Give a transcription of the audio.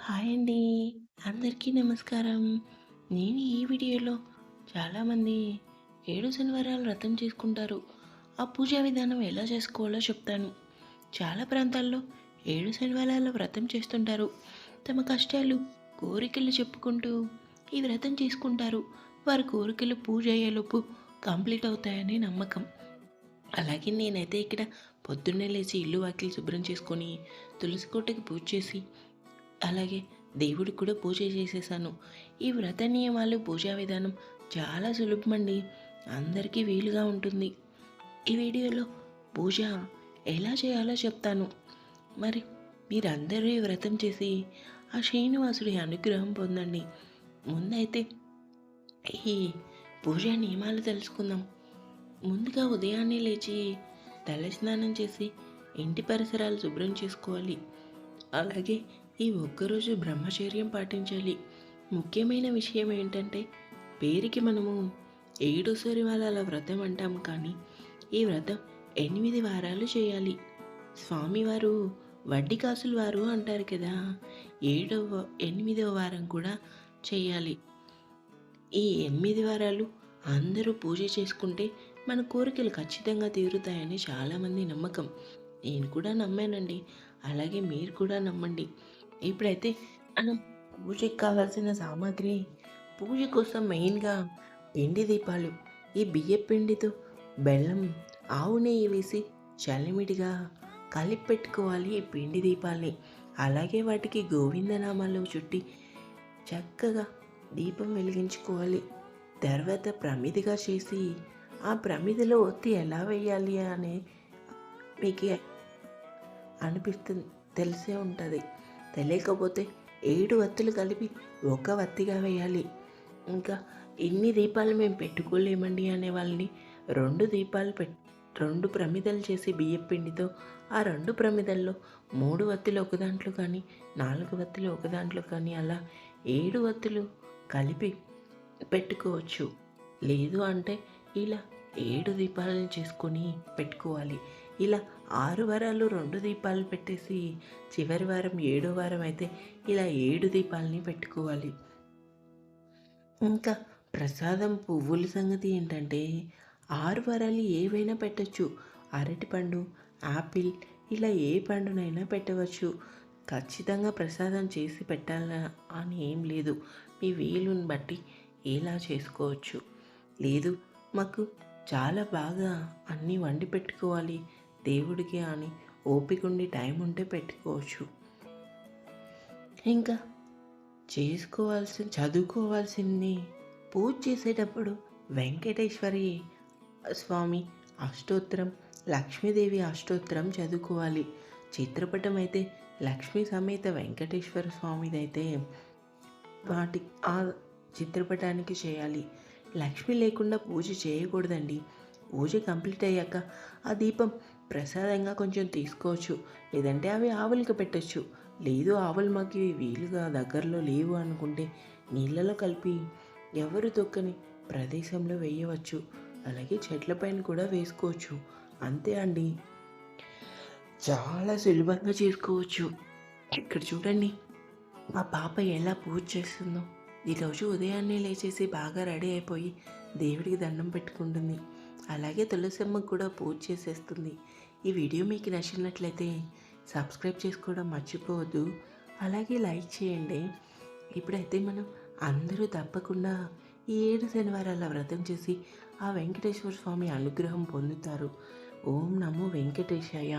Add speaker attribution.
Speaker 1: Hi అండి. అందరికీ నమస్కారం. నేను ఈ వీడియోలో చాలామంది 7 శనివారాలు వ్రతం చేసుకుంటారు. ఆ పూజా విధానం ఎలా చేసుకోవాలో చెప్తాను. చాలా ప్రాంతాల్లో 7 శనివారాల వ్రతం చేస్తుంటారు. తమ కష్టాలు, కోరికలు చెప్పుకుంటూ ఈ వ్రతం చేసుకుంటారు. వారి కోరికలు పూజ అయ్యేలోపు కంప్లీట్ అవుతాయని నమ్మకం. అలాగే నేనైతే ఇక్కడ పొద్దున్నే లేచి ఇల్లు వాకిలి శుభ్రం చేసుకొని తులసి కోటకి పూజ చేసి అలాగే దేవుడికి కూడా పూజ చేసేసాను. ఈ వ్రత నియమాలు పూజా విధానం చాలా సులభమండి. అందరికీ వీలుగా ఉంటుంది. ఈ వీడియోలో పూజ ఎలా చేయాలో చెప్తాను. మరి మీరందరూ ఈ వ్రతం చేసి ఆ శ్రీనివాసుడి అనుగ్రహం పొందండి. ముందైతే ఈ పూజా నియమాలు తెలుసుకుందాం. ముందుగా ఉదయాన్నే లేచి తలస్నానం చేసి ఇంటి పరిసరాలు శుభ్రం చేసుకోవాలి. అలాగే ఈ ఒక్కరోజు బ్రహ్మచర్యం పాటించాలి. ముఖ్యమైన విషయం ఏంటంటే పేరుకి మనము 7 శనివారాల వ్రతం అంటాం, కానీ ఈ వ్రతం 8 వారాలు చేయాలి. స్వామివారు వడ్డీ కాసుల వారు అంటారు కదా, 8వ వారం కూడా చేయాలి. ఈ 8 వారాలు అందరూ పూజ చేసుకుంటే మన కోరికలు ఖచ్చితంగా తీరుతాయని చాలామంది నమ్మకం. నేను కూడా నమ్మానండి. అలాగే మీరు కూడా నమ్మండి. ఇప్పుడైతే మనం పూజకి కావాల్సిన సామాగ్రి, పూజ కోసం మెయిన్గా పిండి దీపాలు. ఈ బియ్యం పిండితో బెల్లం, ఆవు నెయ్యి వేసి చలిమిడిగా కలిపి పెట్టుకోవాలి ఈ పిండి దీపాల్ని. అలాగే వాటికి గోవిందనామాలు చుట్టి చక్కగా దీపం వెలిగించుకోవాలి. తర్వాత ప్రమిదిగా చేసి ఆ ప్రమిదిలో ఒత్తి ఎలా వేయాలి అని మీకు అనిపిస్తుంది, తెలిసే ఉంటుంది. తెలియకపోతే 7 వత్తులు కలిపి ఒక వత్తిగా వేయాలి. ఇంకా ఇన్ని దీపాలు మేము పెట్టుకోలేమండి అనే వాళ్ళని 2 దీపాలు 2 ప్రమిదలు చేసి బియ్యం పిండితో ఆ 2 ప్రమిదల్లో 3 వత్తులు ఒక దాంట్లో కానీ 4 వత్తులు ఒక దాంట్లో కానీ అలా 7 వత్తులు కలిపి పెట్టుకోవచ్చు. లేదు అంటే ఇలా 7 దీపాలను చేసుకొని పెట్టుకోవాలి. ఇలా 6 వారాలు 2 దీపాలు పెట్టేసి చివరి వారం 7వ వారం అయితే ఇలా 7 దీపాలని పెట్టుకోవాలి. ఇంకా ప్రసాదం పువ్వుల సంగతి ఏంటంటే 6 వారాలు ఏవైనా పెట్టచ్చు. అరటిపండు, యాపిల్ ఇలా ఏ పండునైనా పెట్టవచ్చు. ఖచ్చితంగా ప్రసాదం చేసి పెట్టాలా అని ఏం లేదు. మీ వీలుని బట్టి ఇలా చేసుకోవచ్చు. లేదు మాకు చాలా బాగా అన్నీ వండి పెట్టుకోవాలి దేవుడికి అని ఓపిక ఉండి టైం ఉంటే పెట్టుకోవచ్చు. ఇంకా చదువుకోవాల్సింది పూజ చేసేటప్పుడు వెంకటేశ్వరి స్వామి అష్టోత్తరం, లక్ష్మీదేవి అష్టోత్తరం చదువుకోవాలి. చిత్రపటం అయితే లక్ష్మీ సమేత వెంకటేశ్వర స్వామిదైతే వాటి ఆ చిత్రపటానికి చేయాలి. లక్ష్మి లేకుండా పూజ చేయకూడదండి. పూజ కంప్లీట్ అయ్యాక ఆ దీపం ప్రసాదంగా కొంచెం తీసుకోవచ్చు. లేదంటే అవి ఆవులకి పెట్టచ్చు. లేదు ఆవులు మాకు వీలుగా దగ్గరలో లేవు అనుకుంటే నీళ్ళలో కలిపి ఎవరు తొక్కని ప్రదేశంలో వేయవచ్చు. అలాగే చెట్లపైన కూడా వేసుకోవచ్చు. అంతే అండి, చాలా సులభంగా చేసుకోవచ్చు. ఇక్కడ చూడండి మా పాప ఎలా పూజ చేస్తుందో. ఈరోజు ఉదయాన్నే లేచేసి బాగా రెడీ అయిపోయి దేవుడికి దండం పెట్టుకుంటుంది. అలాగే తులసమ్మకు కూడా పూజ చేసేస్తుంది. ఈ వీడియో మీకు నచ్చినట్లయితే సబ్స్క్రైబ్ చేసుకోవడం మర్చిపోవద్దు. అలాగే లైక్ చేయండి. ఇప్పుడైతే మనం అందరూ తప్పకుండా ఈ 7 శనివారాల వ్రతం చేసి ఆ వెంకటేశ్వర స్వామి అనుగ్రహం పొందుతారు. ఓం నమో వెంకటేశాయ.